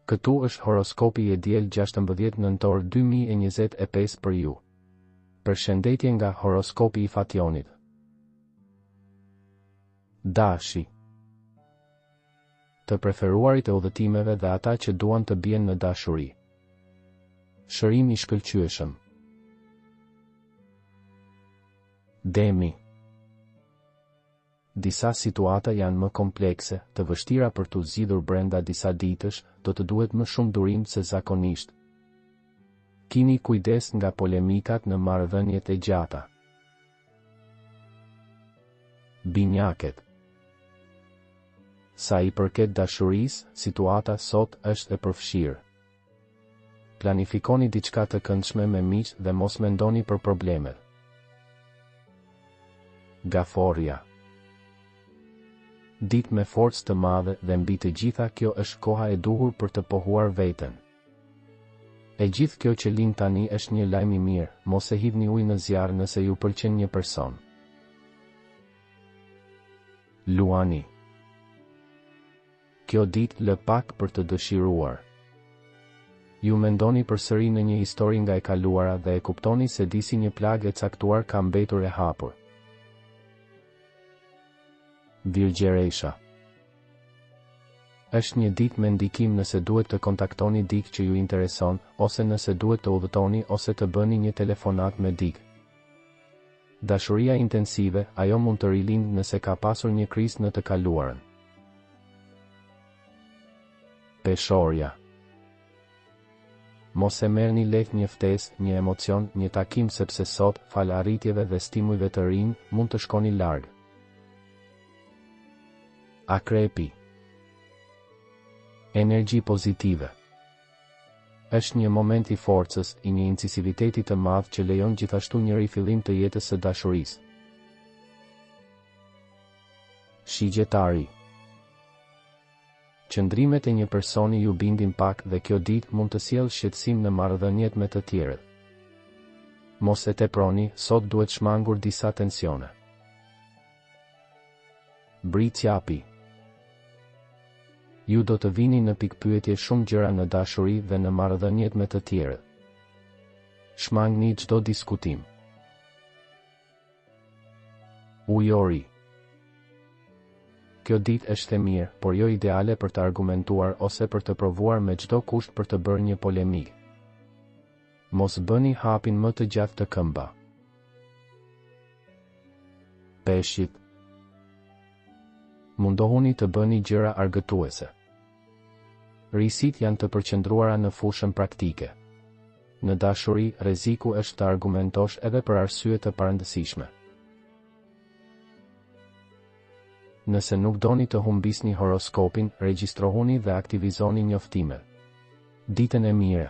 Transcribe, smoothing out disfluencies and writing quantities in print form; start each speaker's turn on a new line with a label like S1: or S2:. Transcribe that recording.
S1: Këtu është horoskopi i diel 16 nëntor 2025 për ju. Përshëndetje nga horoskopi i Fationit. Dashi. Të preferuarit e udhëtimeve dhe ata që duan të bien në dashuri. Shërim i shkëlqyeshëm. Demi. Disa situata janë më komplekse, të vështira për t'u zgjidhur brenda disa ditësh, do të duhet më shumë durim se zakonisht. Kini kujdes nga polemikat në marrëdhëniet e gjata. Binjaket. Sa i përket dashurisë, situata sot është e përfshirë. Planifikoni diçka të këndshme me miq dhe mos mendoni për problemet. Gaforja. Ditë me forcë të madhe dhe mbi të gjitha kjo është koha e duhur për të pohuar veten. E gjithë kjo që lind tani është një lajm i mirë, mos e hidhni ujë në zjarr nëse ju pëlqen një person. Luani. Kjo ditë lë pak për të dëshiruar. Ju mendoni përsëri në një histori nga e kaluara dhe e kuptoni se disi një plagë e caktuar ka mbetur e hapur. Virgjeresha. Është një ditë me ndikim nëse duhet të kontaktoni dikë që ju intereson, ose nëse duhet të udhëtoni ose të bëni një telefonat me dikë. Dashuria intensive, ajo mund të rilind nëse ka pasur një krizë në të kaluarën. Peshorja. Mos e merrni lehtë një ftesë, një emocion, një takim sepse sot, fal arritjeve dhe stimujve të rinj, mund të shkoni larg. Akrepi. Energji pozitive. Është një moment i forcës, i një incisiviteti të madh që lejon gjithashtu një rifillim të jetës së dashurisë. Shigjetari. Qëndrimet e një personi ju bindin pak dhe kjo ditë mund të sjellë shqetësim në marrëdhëniet me të tjerët. Mos e teproni, sot duhet shmangur disa tensione. Britsjapi. Ju do të vini në pikpyetje shumë gjëra në dashuri dhe në marrëdhëniet me të tjerët. Shmangni çdo diskutim. Ujori. Kjo ditë është e mirë, por jo ideale për të argumentuar ose për të provuar me çdo kusht për të bërë një polemik. Mos bëni hapin më të gjatë të këmba. Peshqit. Mundohuni të bëni gjëra argëtuese. Risit janë të përqendruara në fushën praktike. Në dashuri, rreziku është të argumentosh edhe për arsye të parëndësishme. Nëse nuk doni të humbisni horoskopin, regjistrohuni dhe aktivizoni njoftimet. Ditën e mirë.